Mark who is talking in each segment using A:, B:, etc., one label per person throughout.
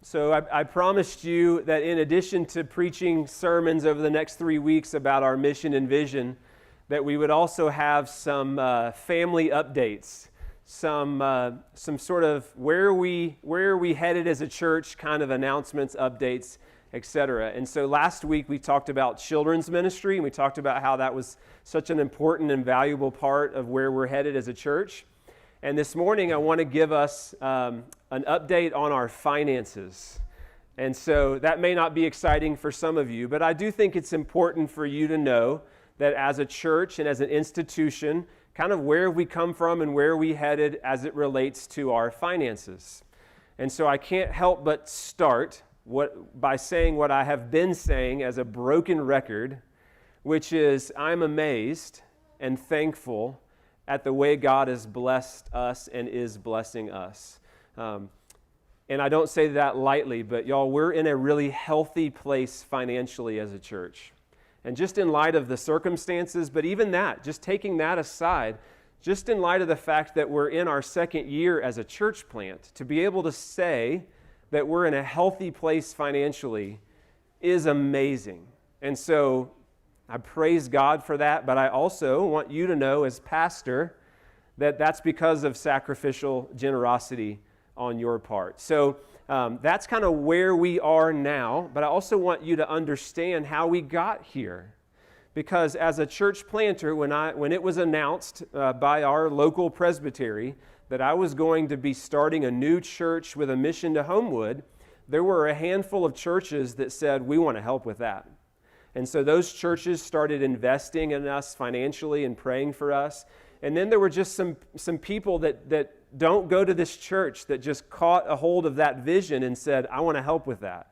A: So I promised you that in addition to preaching sermons over the next 3 weeks about our mission and vision, that we would also have some family updates, some sort of where are we headed as a church kind of announcements, updates, etc. And so last week we talked about children's ministry, and we talked about how that was such an important and valuable part of where we're headed as a church. And this morning I want to give us an update on our finances. And so that may not be exciting for some of you, but I do think it's important for you to know that as a church and as an institution, kind of where we come from and where we headed as it relates to our finances. And so I can't help but start by saying what I have been saying as a broken record, which is I'm amazed and thankful at the way God has blessed us and is blessing us. And I don't say that lightly, but y'all, we're in a really healthy place financially as a church. And just in light of the circumstances, but even that, just taking that aside, just in light of the fact that we're in our second year as a church plant, to be able to say that we're in a healthy place financially is amazing. And so I praise God for that, but I also want you to know as pastor that that's because of sacrificial generosity on your part. So that's kind of where we are now, but I also want you to understand how we got here. Because as a church planter, when it was announced by our local presbytery that I was going to be starting a new church with a mission to Homewood, there were a handful of churches that said, we want to help with that. And so those churches started investing in us financially and praying for us. And then there were just some people that don't go to this church that just caught a hold of that vision and said, I want to help with that.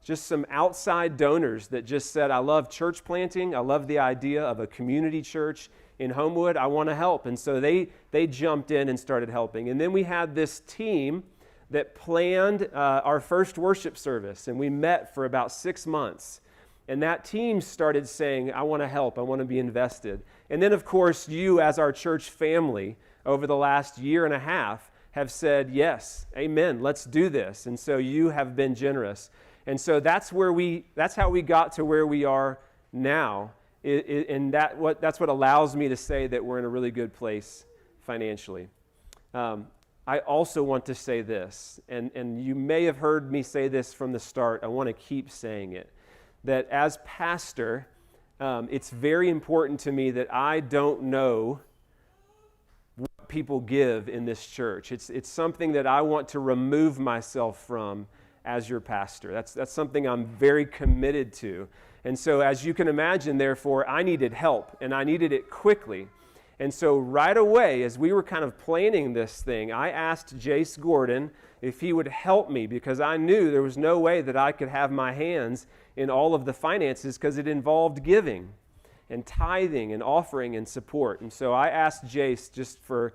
A: Just some outside donors that just said, I love church planting. I love the idea of a community church in Homewood. I want to help. And so they jumped in and started helping. And then we had this team that planned our first worship service. And we met for about 6 months. And that team started saying, I want to help, I want to be invested. And then, of course, you as our church family over the last year and a half have said, yes, amen, let's do this. And so you have been generous. And so that's how we got to where we are now. And that's what allows me to say that we're in a really good place financially. I also want to say this, and you may have heard me say this from the start. I want to keep saying it. That as pastor, it's very important to me that I don't know what people give in this church. It's something that I want to remove myself from as your pastor. That's something I'm very committed to. And so as you can imagine, therefore, I needed help, and I needed it quickly. And so right away, as we were kind of planning this thing, I asked Jace Gordon if he would help me, because I knew there was no way that I could have my hands in all of the finances because it involved giving and tithing and offering and support. And so I asked Jace just for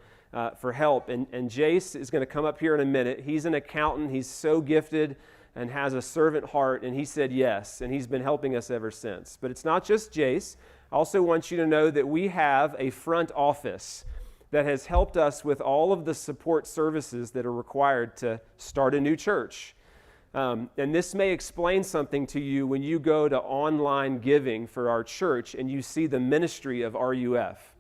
A: help. And Jace is going to come up here in a minute. He's an accountant. He's so gifted and has a servant heart. And he said yes. And he's been helping us ever since. But it's not just Jace. I also want you to know that we have a front office that has helped us with all of the support services that are required to start a new church. And this may explain something to you when you go to online giving for our church and you see the ministry of RUF.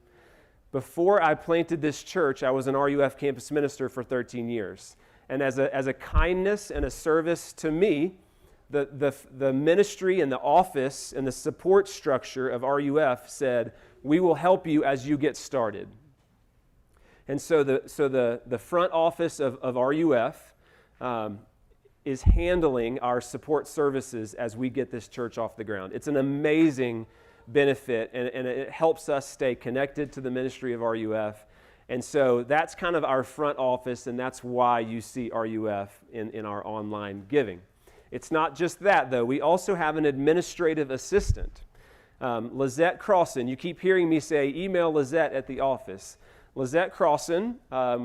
A: Before I planted this church, I was an RUF campus minister for 13 years. And as a kindness and a service to me, the ministry and the office and the support structure of RUF said, we will help you as you get started. And so the front office of RUF is handling our support services as we get this church off the ground. It's an amazing benefit, and it helps us stay connected to the ministry of RUF. And so that's kind of our front office, and that's why you see RUF in our online giving. It's not just that, though. We also have an administrative assistant, Lizette Crossan. You keep hearing me say, email Lizette at the office. Lizette Crossan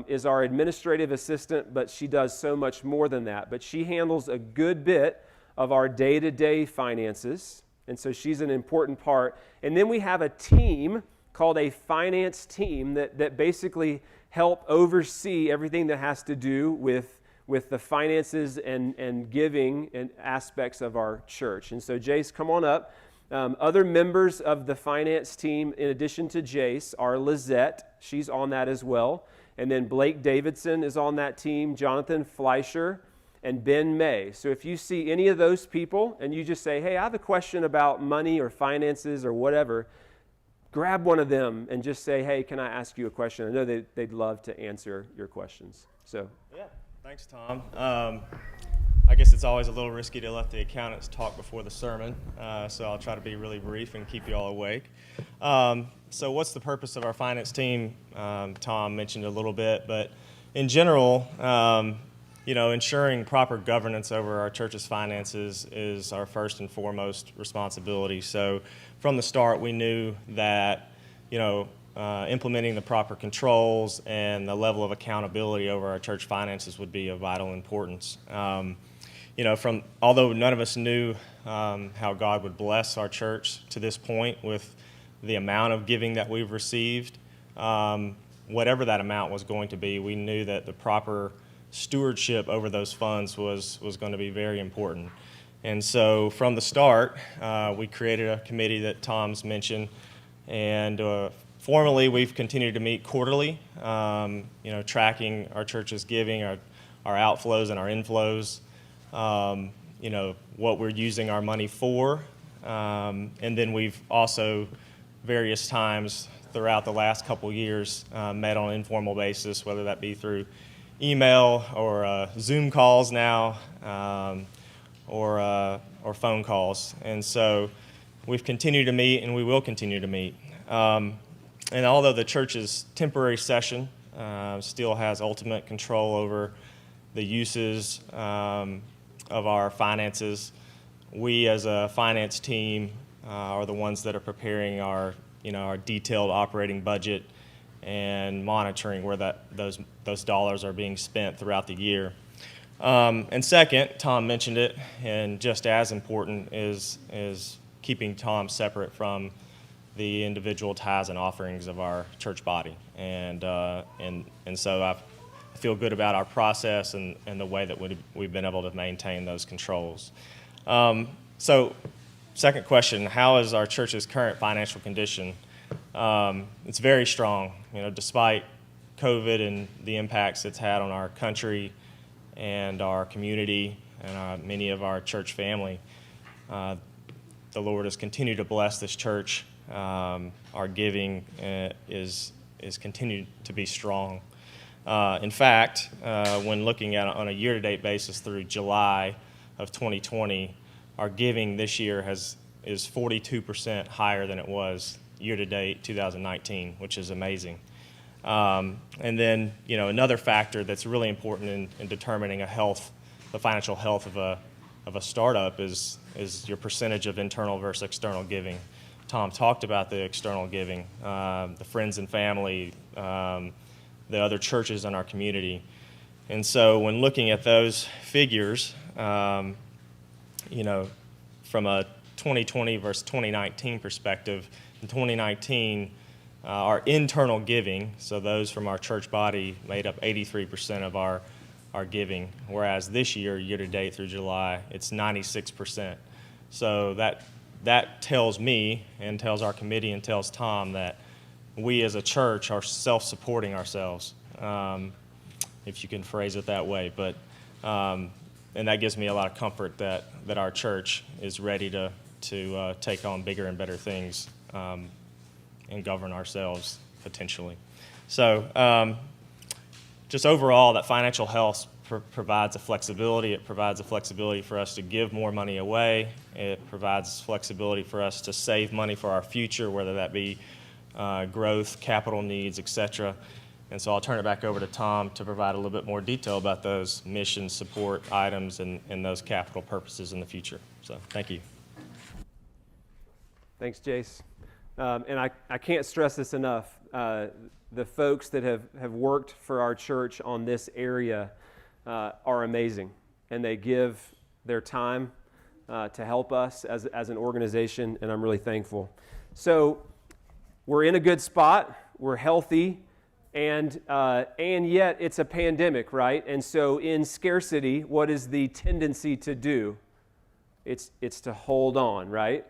A: is our administrative assistant, but she does so much more than that. But she handles a good bit of our day-to-day finances, and so she's an important part. And then we have a team called a finance team that basically help oversee everything that has to do with with the finances and giving and aspects of our church. And so Jace, come on up. Other members of the finance team, in addition to Jace, are Lizette. She's on that as well. And then Blake Davidson is on that team, Jonathan Fleischer, and Ben May. So if you see any of those people and you just say, hey, I have a question about money or finances or whatever, grab one of them and just say, hey, can I ask you a question? I know they'd love to answer your questions. So
B: yeah, thanks, Tom. I guess it's always a little risky to let the accountants talk before the sermon, so I'll try to be really brief and keep you all awake. So what's the purpose of our finance team? Tom mentioned a little bit, but in general, ensuring proper governance over our church's finances is our first and foremost responsibility. So from the start, we knew that, implementing the proper controls and the level of accountability over our church finances would be of vital importance. Although none of us knew how God would bless our church to this point with the amount of giving that we've received, whatever that amount was going to be, we knew that the proper stewardship over those funds was going to be very important. And so from the start, we created a committee that Tom's mentioned, and formally we've continued to meet quarterly, tracking our church's giving, our outflows and our inflows, what we're using our money for, and then we've also various times throughout the last couple years met on an informal basis, whether that be through email or Zoom calls now, or phone calls. And so we've continued to meet, and we will continue to meet. And although the church's temporary session still has ultimate control over the uses of our finances, we as a finance team are the ones that are preparing our detailed operating budget and monitoring where those dollars are being spent throughout the year. And second, Tom mentioned it, and just as important is keeping Tom separate from the individual tithes and offerings of our church body. And so I feel good about our process and the way that we've been able to maintain those controls. So second question, how is our church's current financial condition? It's very strong, despite COVID and the impacts it's had on our country and our community and many of our church family. The Lord has continued to bless this church. Our giving is continued to be strong. In fact, when looking at it on a year-to-date basis through July of 2020, our giving this year is 42% higher than it was year-to-date 2019, which is amazing. And then, another factor that's really important in determining the financial health of a startup is your percentage of internal versus external giving. Tom talked about the external giving, the friends and family, the other churches in our community. And so when looking at those figures, from a 2020 versus 2019 perspective, in 2019, our internal giving, so those from our church body, made up 83% of our giving, whereas this year-to-date through July, it's 96%. So that tells me and tells our committee and tells Tom that we as a church are self-supporting ourselves, if you can phrase it that way. But and that gives me a lot of comfort that our church is ready to take on bigger and better things and govern ourselves potentially. So just overall, that financial health provides a flexibility. It provides a flexibility for us to give more money away. It provides flexibility for us to save money for our future, whether that be growth, capital needs, etc. And so I'll turn it back over to Tom to provide a little bit more detail about those mission support items and those capital purposes in the future. So thank you.
A: Thanks, Jace. And I can't stress this enough. The folks that have worked for our church on this area are amazing, and they give their time to help us as an organization, and I'm really thankful. So we're in a good spot. We're healthy, And yet it's a pandemic, right? And so in scarcity, what is the tendency to do? It's to hold on, right?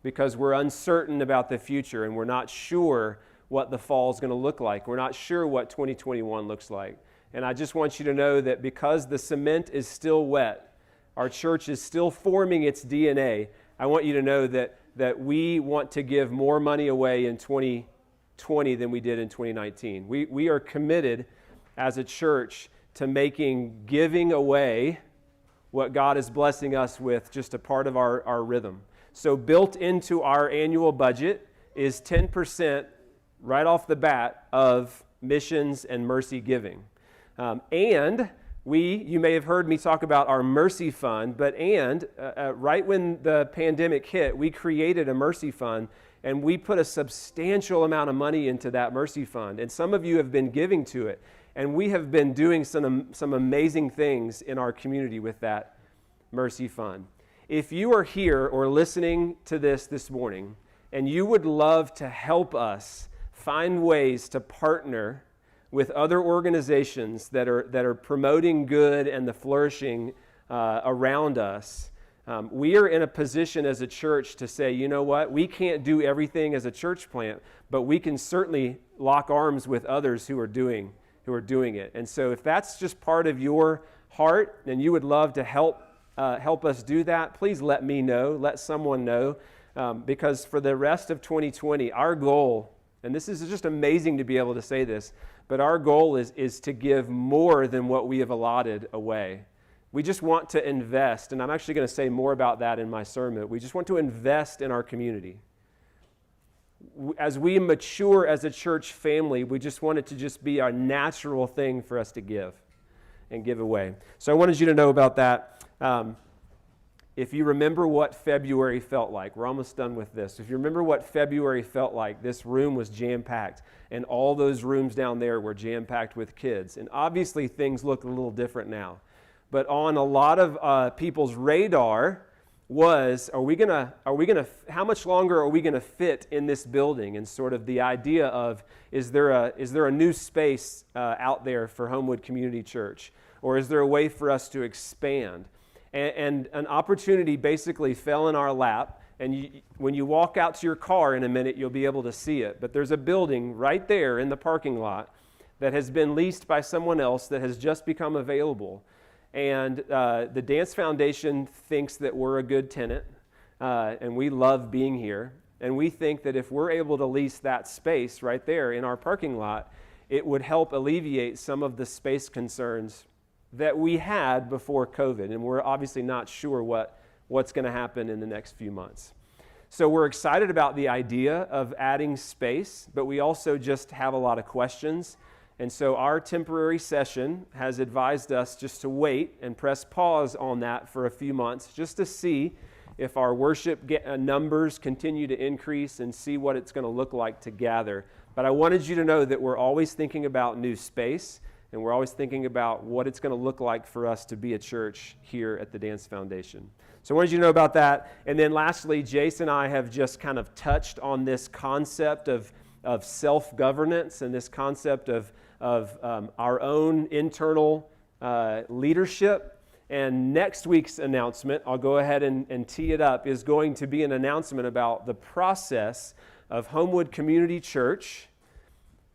A: Because we're uncertain about the future and we're not sure what the fall is going to look like. We're not sure what 2021 looks like. And I just want you to know that because the cement is still wet, our church is still forming its DNA, I want you to know that we want to give more money away in 2020 than we did in 2019. We are committed as a church to making giving away what God is blessing us with just a part of our rhythm. So built into our annual budget is 10% right off the bat of missions and mercy giving. You may have heard me talk about our mercy fund, but right when the pandemic hit, we created a mercy fund and we put a substantial amount of money into that mercy fund. And some of you have been giving to it. And we have been doing some amazing things in our community with that mercy fund. If you are here or listening to this morning and you would love to help us find ways to partner with other organizations that are promoting good and the flourishing around us, we are in a position as a church to say, you know what, we can't do everything as a church plant, but we can certainly lock arms with others who are doing it. And so if that's just part of your heart and you would love to help us do that, please let me know, let someone know, because for the rest of 2020, our goal, and this is just amazing to be able to say this, but our goal is to give more than what we have allotted away. We just want to invest, and I'm actually going to say more about that in my sermon. We just want to invest in our community. As we mature as a church family, we just want it to just be a natural thing for us to give and give away. So I wanted you to know about that. If you remember what February felt like, we're almost done with this. If you remember what February felt like, this room was jam-packed, and all those rooms down there were jam-packed with kids. And obviously things look a little different now. But on a lot of people's radar was, how much longer are we gonna fit in this building? And sort of the idea of, is there a new space out there for Homewood Community Church? Or is there a way for us to expand? And an opportunity basically fell in our lap, and when you walk out to your car in a minute, you'll be able to see it. But there's a building right there in the parking lot that has been leased by someone else that has just become available. And the Dance Foundation thinks that we're a good tenant, and we love being here. And we think that if we're able to lease that space right there in our parking lot, it would help alleviate some of the space concerns that we had before COVID, and we're obviously not sure what's going to happen in the next few months. So we're excited about the idea of adding space, but we also just have a lot of questions. And so our temporary session has advised us just to wait and press pause on that for a few months, just to see if our worship numbers continue to increase and see what it's going to look like to gather. But I wanted you to know that we're always thinking about new space, and we're always thinking about what it's going to look like for us to be a church here at the Dance Foundation. So I wanted you to know about that. And then lastly, Jason and I have just kind of touched on this concept of self-governance and this concept of our own internal leadership. And next week's announcement, I'll go ahead and tee it up, is going to be an announcement about the process of Homewood Community Church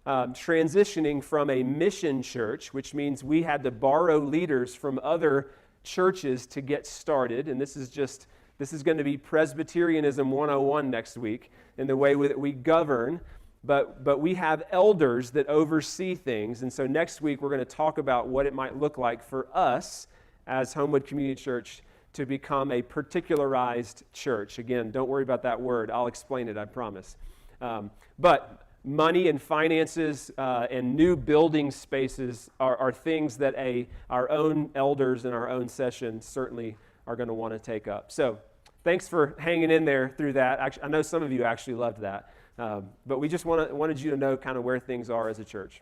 A: transitioning from a mission church, which means we had to borrow leaders from other churches to get started. And this is going to be Presbyterianism 101 next week in the way that we govern. But we have elders that oversee things. And so next week we're going to talk about what it might look like for us as Homewood Community Church to become a particularized church. Again, don't worry about that word. I'll explain it, I promise. But money and finances and new building spaces are things that our own elders in our own session certainly are going to want to take up. So thanks for hanging in there through that. Actually, I know some of you actually loved that. But we just wanted you to know kind of where things are as a church.